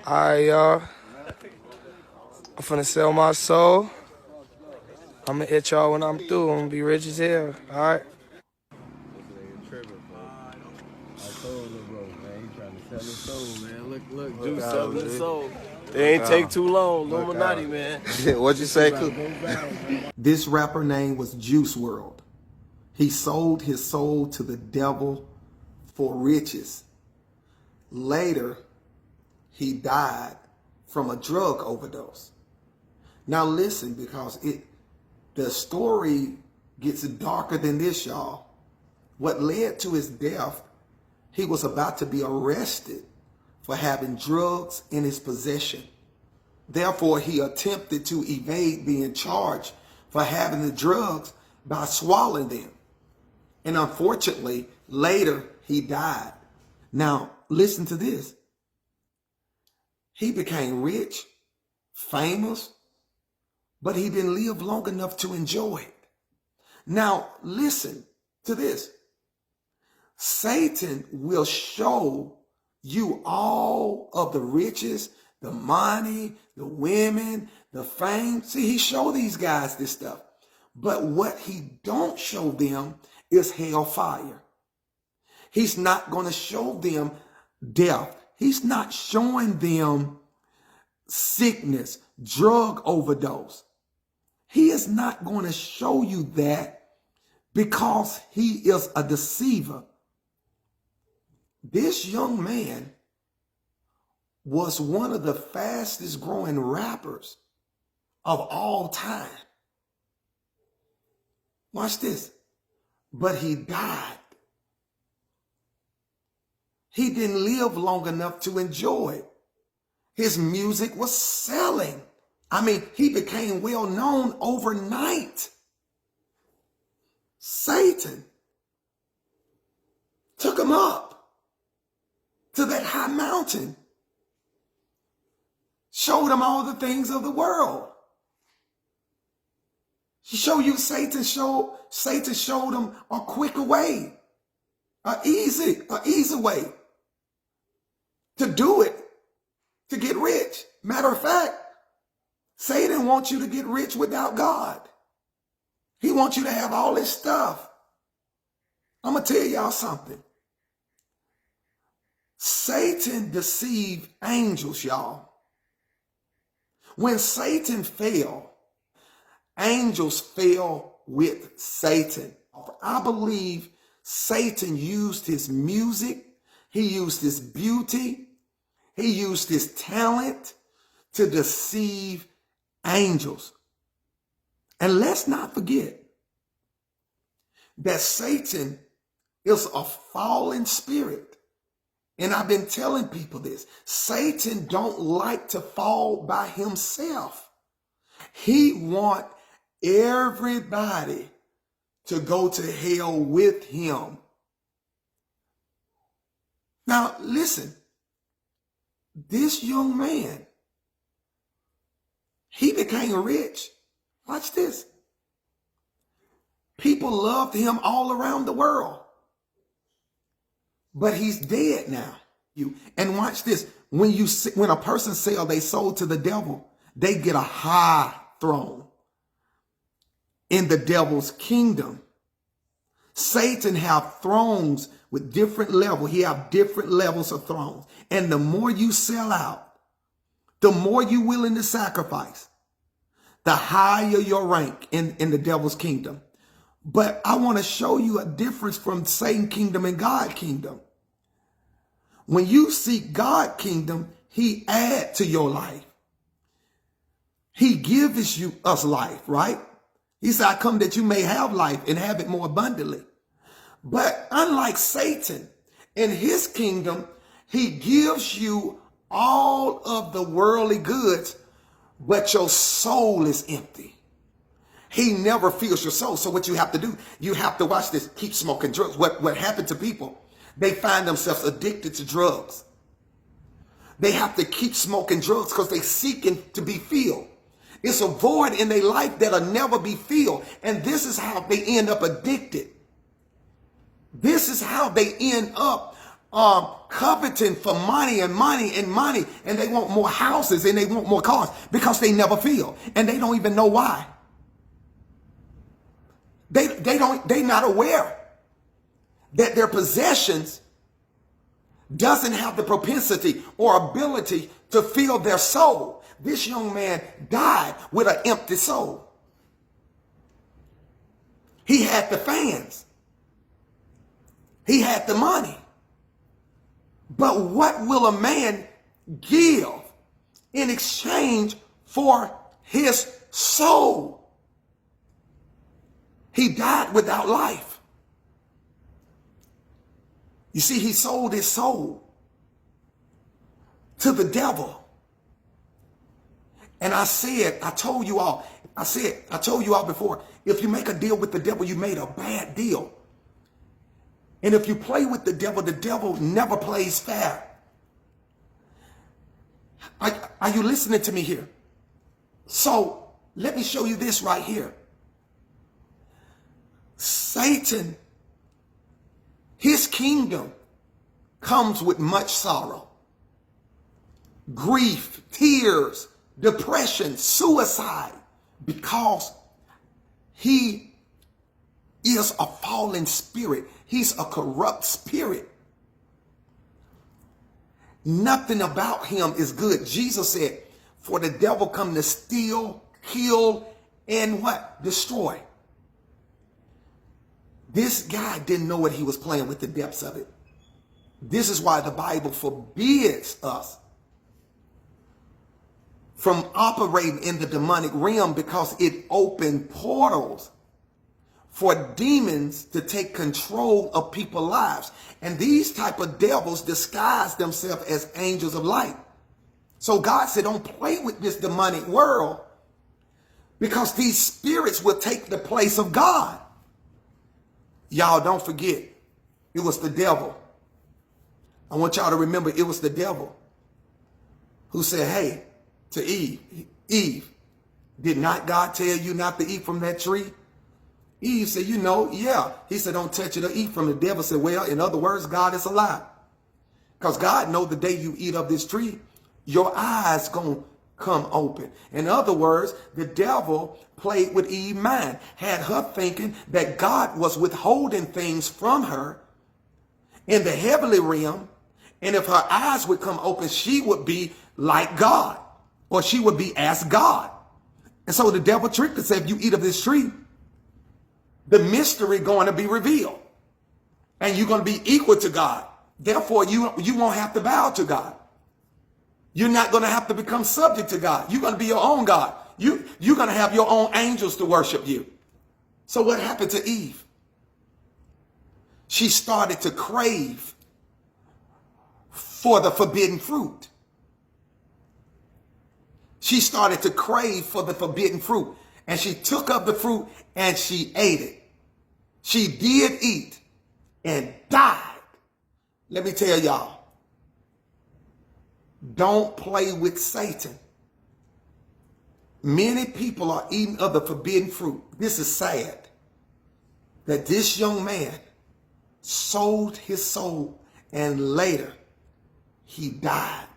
Alright, y'all. I'm finna sell my soul. I'm gonna hit y'all when I'm through. I'm gonna be rich as hell. Alright. I told him, bro, man, he trying to sell his soul, man. Look, Juice out, selling his G. soul. It ain't take too long. Illuminati, man. What'd you say, Coop? This rapper name was Juice WRLD. He sold his soul to the devil for riches. Later, he died from a drug overdose. Now listen, because the story gets darker than this, y'all. What led to his death, he was about to be arrested for having drugs in his possession. Therefore, he attempted to evade being charged for having the drugs by swallowing them. And unfortunately, later he died. Now, listen to this. He became rich, famous, but he didn't live long enough to enjoy it. Now, listen to this. Satan will show you all of the riches, the money, the women, the fame. See, he showed these guys this stuff. But what he don't show them is hellfire. He's not going to show them death. He's not showing them sickness, drug overdose. He is not going to show you that because he is a deceiver. This young man was one of the fastest growing rappers of all time. Watch this. But he died. He didn't live long enough to enjoy it. His music was selling. I mean, he became well known overnight. Satan took him up to that high mountain, showed him all the things of the world. He showed you Satan showed him a quicker way, an easy way to do it, to get rich. Matter of fact, Satan wants you to get rich without God. He wants you to have all this stuff. I'm going to tell y'all something. Satan deceived angels, y'all. When Satan fell, angels fell with Satan. I believe Satan used his music, he used his beauty, he used his talent to deceive angels. And let's not forget that Satan is a fallen spirit. And I've been telling people this. Satan don't like to fall by himself. He wants everybody to go to hell with him. Now, listen. This young man, he became rich. Watch this. People loved him all around the world. But he's dead now. And watch this. When a person sells their soul to the devil, they get a high throne in the devil's kingdom. Satan have thrones with different levels. He have different levels of thrones. And the more you sell out, the more you're willing to sacrifice, the higher your rank in the devil's kingdom. But I want to show you a difference from Satan's kingdom and God's kingdom. When you seek God's kingdom, he adds to your life. He gives us life, right? He said, I come that you may have life and have it more abundantly. But unlike Satan, in his kingdom, he gives you all of the worldly goods, but your soul is empty. He never fills your soul. So what you have to do, you have to watch this, keep smoking drugs. What happened to people? They find themselves addicted to drugs. They have to keep smoking drugs because they're seeking to be filled. It's a void in their life that'll never be filled. And this is how they end up addicted. This is how they end up coveting for money and money and money, and they want more houses and they want more cars because they never feel, and they don't even know why. They're not aware that their possessions doesn't have the propensity or ability to fill their soul. This young man died with an empty soul. He had the fans. He had the money. But what will a man give in exchange for his soul? He died without life. You see, he sold his soul to the devil. And I told you all before, if you make a deal with the devil, you made a bad deal. And if you play with the devil never plays fair. Are you listening to me here? So let me show you this right here. Satan, his kingdom comes with much sorrow, grief, tears, depression, suicide, because he is a fallen spirit. He's a corrupt spirit. Nothing about him is good. Jesus said, for the devil come to steal, kill, and what? Destroy. This guy didn't know what he was playing with, the depths of it. This is why the Bible forbids us from operating in the demonic realm, because it opened portals for demons to take control of people's lives. And these type of devils disguise themselves as angels of light. So God said, don't play with this demonic world, because these spirits will take the place of God. Y'all don't forget, it was the devil. I want y'all to remember, it was the devil who said, hey, to Eve, did not God tell you not to eat from that tree? Eve said, yeah. He said, don't touch it or eat from. The devil said, well, in other words, God is a lie. Because God knows the day you eat of this tree, your eyes going to come open. In other words, the devil played with Eve's mind, had her thinking that God was withholding things from her in the heavenly realm. And if her eyes would come open, she would be like God, or she would be as God. And so the devil tricked her, said, if you eat of this tree, the mystery going to be revealed, and you're going to be equal to God. Therefore, you won't have to bow to God. You're not going to have to become subject to God. You're going to be your own God. You're going to have your own angels to worship you. So what happened to Eve? She started to crave for the forbidden fruit. She started to crave for the forbidden fruit. And she took up the fruit and she ate it. She did eat and died. Let me tell y'all, don't play with Satan. Many people are eating of the forbidden fruit. This is sad that this young man sold his soul and later he died.